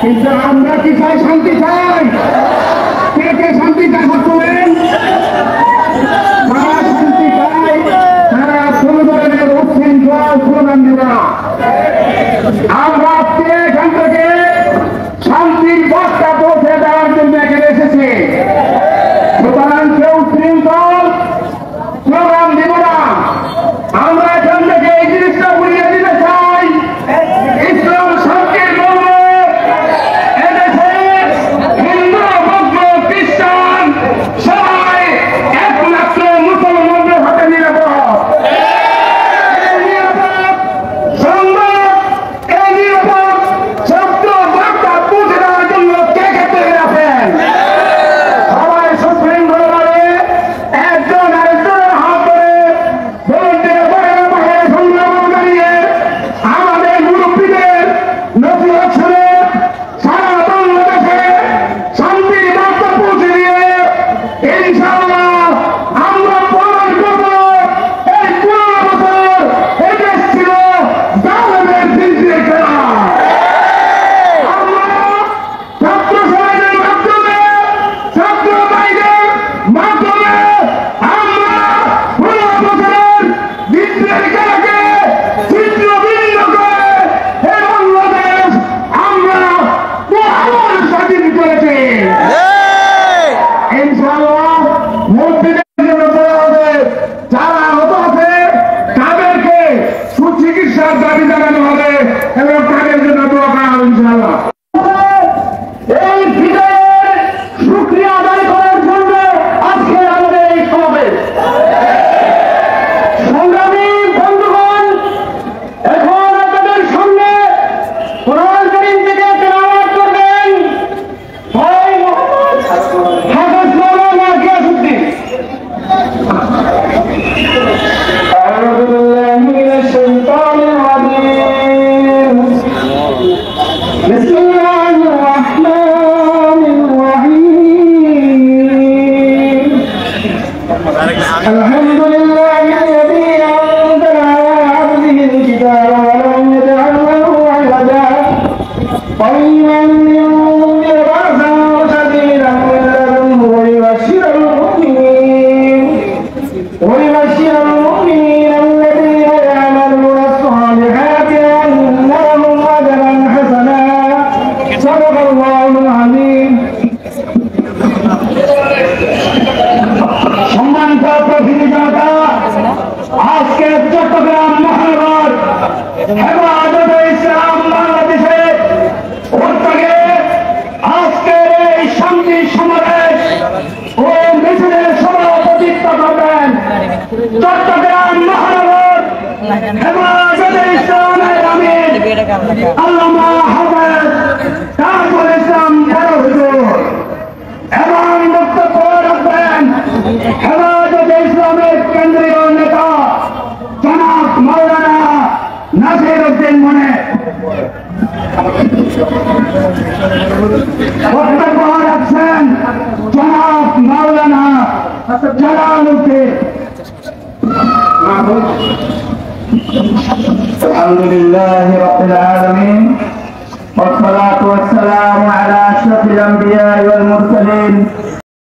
কিন্তু আমরা কি চাই? শান্তি চাই। কে কে শান্তি চাই? বর্তমান যারা শান্তি চাই তারা কোন ধরনের উচ্ছৃঙ্খল স্লোগান দেবে না। আমরা আজকে এখান থেকে শান্তির বার্তা পৌঁছে দেওয়ার জন্য এখানে এসেছি। সুতরাং কেউ উচ্ছৃঙ্খল স্লোগান দেব না। আমরা এখান থেকে এই জিনিসটা বুঝিয়ে দিতে চাই, ইসলাম শান্তির মৌল। দাবি জানানো হবে এবং তাদের জন্য দোয়া করা হবে ইনশাআল্লাহ। এই বিজয়ের শুকরিয়া আদায় করার জন্য আজকে আমাদের এই সমাবেশ। সংগ্রামী বন্ধুগণ, এখন আপনাদের সামনে কোরআন কারীম থেকে তেলাওয়াত করবেন ভাই মোহাম্মদ হাফেজ মাওলানা গিয়াসউদ্দিন। আউযু বিল্লাহি মিনাশ শাইতানির بسم الله الرحمن الرحيم الحمد لله الذي أنزل على عبده الكتاب ولم يجعل له عوجا قيما لينذر بأسا شديدا من لدنه ويبشر المؤمنين الذين يعملون الصالحات أن لهم أجرا حسنا صدق الله العظيم। সম্মানিত প্রতিনিধি জনতা, আজকে চট্টগ্রাম মহানগর হেফাজতে ইসলাম বাংলাদেশের উদ্যোগে আজকের এই শান্তি সমাবেশ ও মিছিলের সভাপতিত্ব করবেন চট্টগ্রাম মহানগর হেফাজতে ইসলামের আমির আল্লামা হাফেজ তাজুল ইসলাম বড় হুজুর এবং বক্তব্য রাখবেন হেফাজতে ইসলামের কেন্দ্রীয় নেতা জনাব মাওলানা নাসির উদ্দিন মনে। বক্তব্য রাখছেন জনাব মাওলানা জালাল উদ্দিন। আলহামদুলিল্লাহ রাব্বিল আলামিন والصلاة والسلام على أشرف الأنبياء والمرسلين